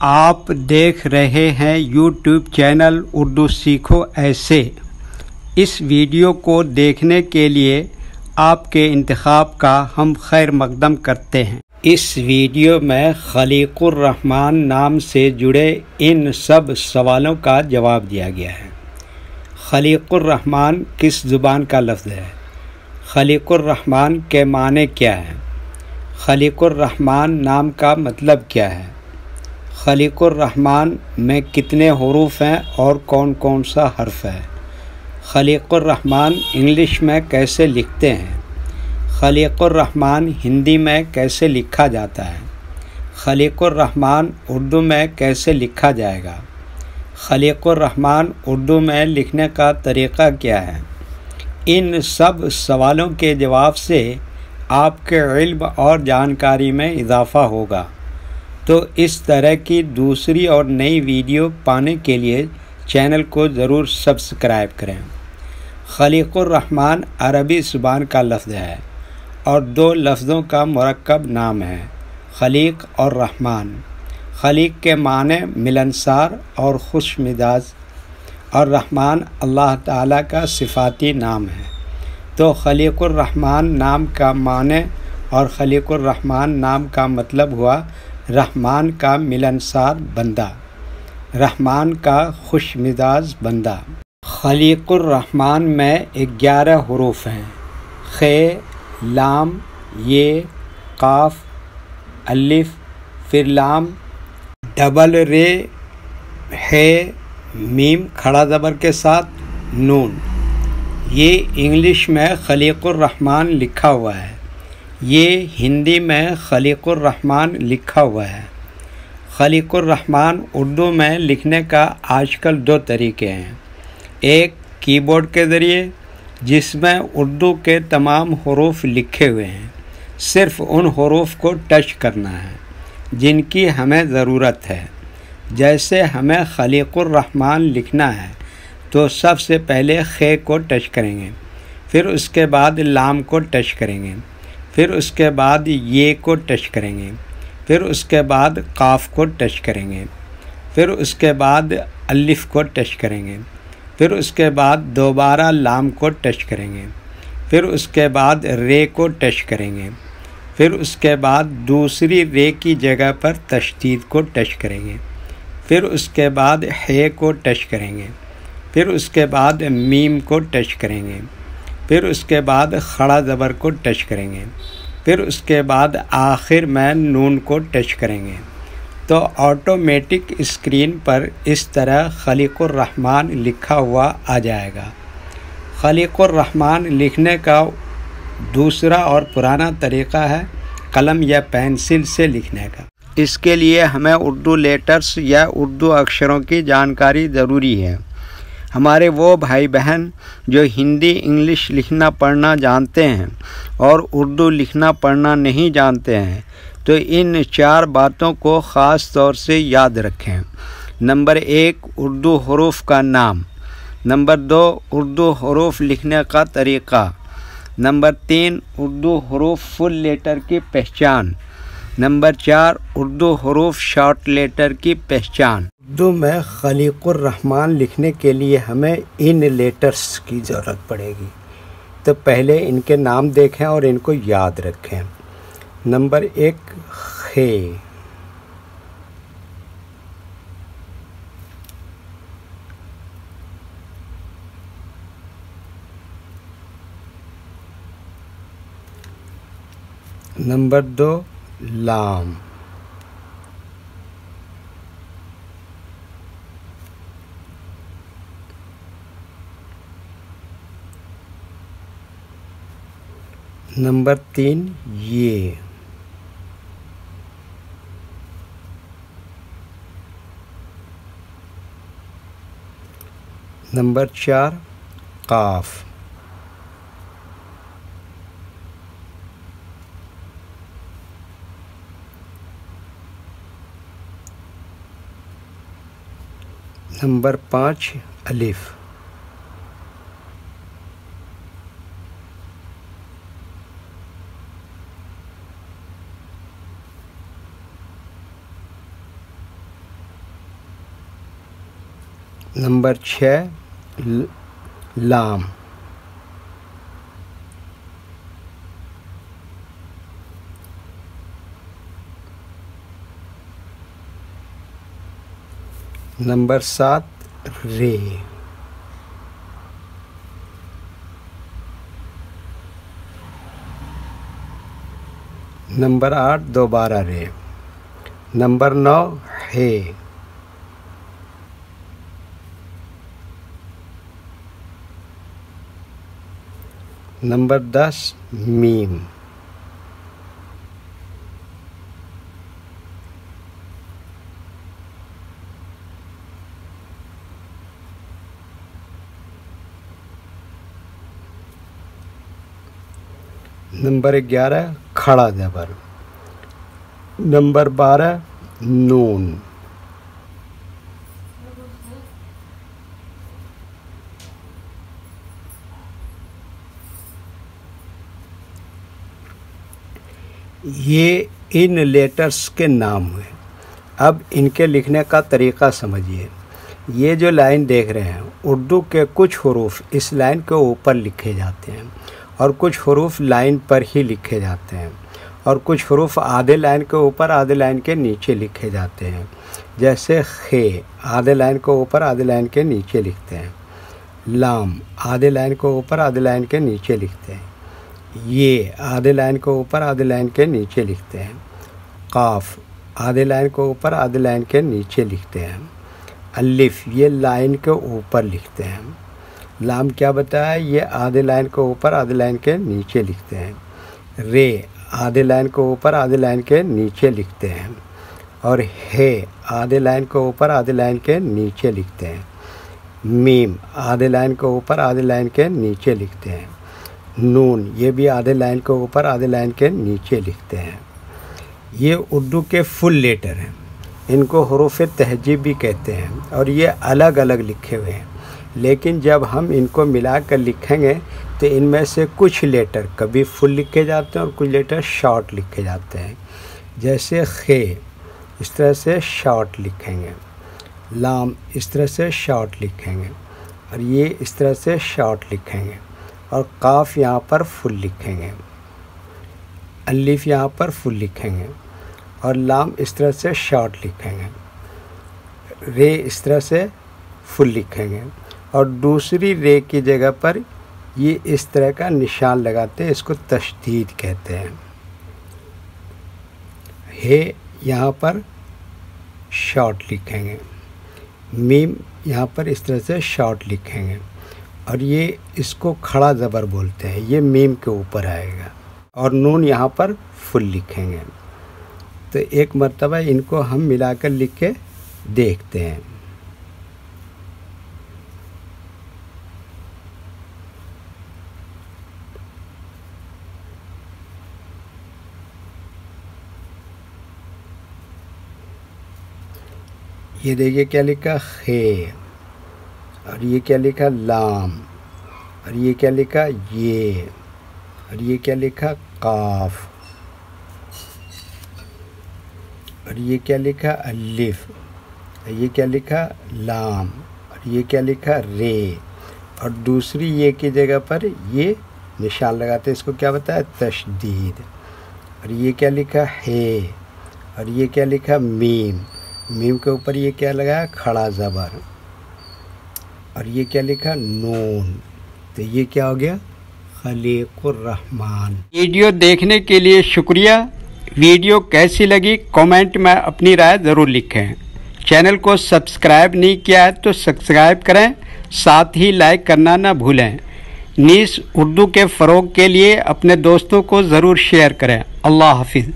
آپ دیکھ رہے ہیں یوٹیوب چینل اردو سیکھو ایسے۔ اس ویڈیو کو دیکھنے کے لیے آپ کے انتخاب کا ہم خیر مقدم کرتے ہیں۔ اس ویڈیو میں خلیق الرحمن نام سے جڑے ان سب سوالوں کا جواب دیا گیا ہے۔ خلیق الرحمن کس زبان کا لفظ ہے؟ خلیق الرحمن کے معنی کیا ہے؟ خلیق الرحمن نام کا مطلب کیا ہے؟ خلیق الرحمن میں کتنے حروف ہیں اور کون کون سا حرف ہے؟ خلیق الرحمن انگلش میں کیسے لکھتے ہیں؟ خلیق الرحمن ہندی میں کیسے لکھا جاتا ہے؟ خلیق الرحمن اردو میں کیسے لکھا جائے گا؟ خلیق الرحمن اردو میں لکھنے کا طریقہ کیا ہے؟ ان سب سوالوں کے جواب سے آپ کے علم اور جانکاری میں اضافہ ہوگا۔ تو اس طرح کی دوسری اور نئی ویڈیو پانے کے لیے چینل کو ضرور سبسکرائب کریں۔ خلیق الرحمن عربی زبان کا لفظ ہے اور دو لفظوں کا مرکب نام ہے، خلیق اور رحمان۔ خلیق کے معنی ملنسار اور خوش مزاج، اور رحمان اللہ تعالیٰ کا صفاتی نام ہے۔ تو خلیق الرحمن نام کا معنی اور خلیق الرحمن نام کا مطلب ہوا رحمان کا ملنسار بندہ، رحمان کا خوش مزاج بندہ۔ خلیق الرحمن میں 11 حروف ہیں، خ، لام، یہ، قاف، الف، پھر لام، ڈبل رے، ہے، میم کھڑا زبر کے ساتھ، نون۔ یہ انگلش میں خلیق الرحمن لکھا ہوا ہے، یہ ہندی میں خلیق الرحمن لکھا ہوا ہے۔ خلیق الرحمن اردو میں لکھنے کا آج کل 2 طریقے ہیں، ایک کی بورڈ کے ذریعے جس میں اردو کے تمام حروف لکھے ہوئے ہیں، صرف ان حروف کو ٹچ کرنا ہے جن کی ہمیں ضرورت ہے۔ جیسے ہمیں خلیق الرحمن لکھنا ہے تو سب سے پہلے خ کو ٹچ کریں گے، پھر اس کے بعد لام کو ٹچ کریں گے، پھر اس کے بعد یہ کو ٹچ کریں گے، پھر اس کے بعد قاف کو ٹچ کریں گے، پھر اس کے بعد الف کو ٹچ کریں گے، پھر اس کے بعد دوبارہ لام کو ٹچ کریں گے، پھر اس کے بعد رے کو ٹچ کریں گے، پھر اس کے بعد دوسری رے کی جگہ پر تشدید کو ٹچ کریں گے، پھر اس کے بعد ہے کو ٹچ کریں گے، پھر اس کے بعد میم کو ٹچ کریں گے، پھر اس کے بعد کھڑا زبر کو ٹچ کریں گے، پھر اس کے بعد آخر میں نون کو ٹچ کریں گے۔ تو آٹومیٹک اسکرین پر اس طرح خلیق الرحمن لکھا ہوا آ جائے گا۔ خلیق الرحمن لکھنے کا دوسرا اور پرانا طریقہ ہے قلم یا پینسل سے لکھنے کا۔ اس کے لیے ہمیں اردو لیٹرز یا اردو اکشروں کی جانکاری ضروری ہے۔ ہمارے وہ بھائی بہن جو ہندی انگلش لکھنا پڑھنا جانتے ہیں اور اردو لکھنا پڑھنا نہیں جانتے ہیں تو ان 4 باتوں کو خاص طور سے یاد رکھیں۔ نمبر 1 اردو حروف کا نام، نمبر 2 اردو حروف لکھنے کا طریقہ، نمبر 3 اردو حروف فل لیٹر کی پہچان، نمبر 4 اردو حروف شارٹ لیٹر کی پہچان۔ اردو میں خلیق الرحمن لکھنے کے لیے ہمیں ان لیٹرز کی ضرورت پڑے گی، تو پہلے ان کے نام دیکھیں اور ان کو یاد رکھیں۔ نمبر 1 خ، نمبر 2 لام، نمبر 3 یہ، نمبر 4 قاف، نمبر 5 الف، نمبر 6 لام، نمبر 7 رے، نمبر 8 دوبارہ رے، نمبر 9 ہے، نمبر 10 میم، نمبر 11 کھڑا زبر، نمبر 12 نون، یہ ان لیٹرز کے نام ہوئے۔ اب ان کے لکھنے کا طریقہ سمجھیے۔ یہ جو لائن دیکھ رہے ہیں، اردو کے کچھ حروف اس لائن کے اوپر لکھے جاتے ہیں اور کچھ حروف لائن پر ہی لکھے جاتے ہیں، اور کچھ حروف آدھے لائن کے اوپر آدھے لائن کے نیچے لکھے جاتے ہیں، جیسے خے آدھے لائن کے اوپر آدھے لائن کے نیچے لکھتے ہیں، لام آدھے لائن کے اوپر آدھے لائن کے نیچے لکھتے ہیں، یہ آدھے لائن کے اوپر آدھے لائن کے نیچے لکھتے ہیں، قاف آدھے لائن کے اوپر آدھے لائن کے نیچے لکھتے ہیں، الف یہ لائن کے اوپر لکھتے ہیں، لام کیا بتایا، یہ آدھے لائن کے اوپر آدھے لائن کے نیچے لکھتے ہیں، رے آدھے لائن کے اوپر آدھے لائن کے نیچے لکھتے ہیں، اور ہے آدھے لائن کے اوپر آدھے لائن کے نیچے لکھتے ہیں، میم آدھے لائن کے اوپر آدھے لائن کے نیچے لکھتے ہیں، نون یہ بھی آدھے لائن کے اوپر آدھے لائن کے نیچے لکھتے ہیں۔ یہ اردو کے فل لیٹر ہیں، ان کو حروف تہجیب بھی کہتے ہیں، اور یہ الگ الگ لکھے ہوئے ہیں، لیکن جب ہم ان کو ملا کر لکھیں گے تو ان میں سے کچھ لیٹر کبھی فل لکھے جاتے ہیں اور کچھ لیٹر شارٹ لکھے جاتے ہیں، جیسے خے اس طرح سے شارٹ لکھیں گے، لام اس طرح سے شارٹ لکھیں گے، اور یہ اس طرح سے شارٹ لکھیں گے، اور قاف یہاں پر فل لکھیں گے، الف یہاں پر فل لکھیں گے، اور لام اس طرح سے شارٹ لکھیں گے، رے اس طرح سے فل لکھیں گے، اور دوسری رے کی جگہ پر یہ اس طرح کا نشان لگاتے ہیں، اس کو تشدید کہتے ہیں، ہے یہاں پر شارٹ لکھیں گے، میم یہاں پر اس طرح سے شارٹ لکھیں گے، اور یہ اس کو کھڑا زبر بولتے ہیں، یہ میم کے اوپر آئے گا، اور نون یہاں پر فل لکھیں گے۔ تو ایک مرتبہ ان کو ہم ملا کر لکھ کے دیکھتے ہیں۔ یہ دیکھیے کیا لکھا خے، اور یہ کیا لکھا لام، اور یہ کیا لکھا یہ، اور یہ کیا لکھا قاف، اور یہ کیا لکھا الف، اور یہ کیا لکھا لام، اور یہ کیا لکھا رے، اور دوسری یہ کی جگہ پر یہ نشان لگاتے ہیں، اس کو کیا بتایا تشدید، اور یہ کیا لکھا ہے، اور یہ کیا لکھا میم، میم کے اوپر یہ کیا لگایا کھڑا زبر، اور یہ کیا لکھا نون، تو یہ کیا ہو گیا خلیق الرحمن۔ ویڈیو دیکھنے کے لیے شکریہ۔ ویڈیو کیسی لگی کامنٹ میں اپنی رائے ضرور لکھیں۔ چینل کو سبسکرائب نہیں کیا ہے تو سبسکرائب کریں، ساتھ ہی لائک کرنا نہ بھولیں۔ نیز اردو کے فروغ کے لیے اپنے دوستوں کو ضرور شیئر کریں۔ اللہ حافظ۔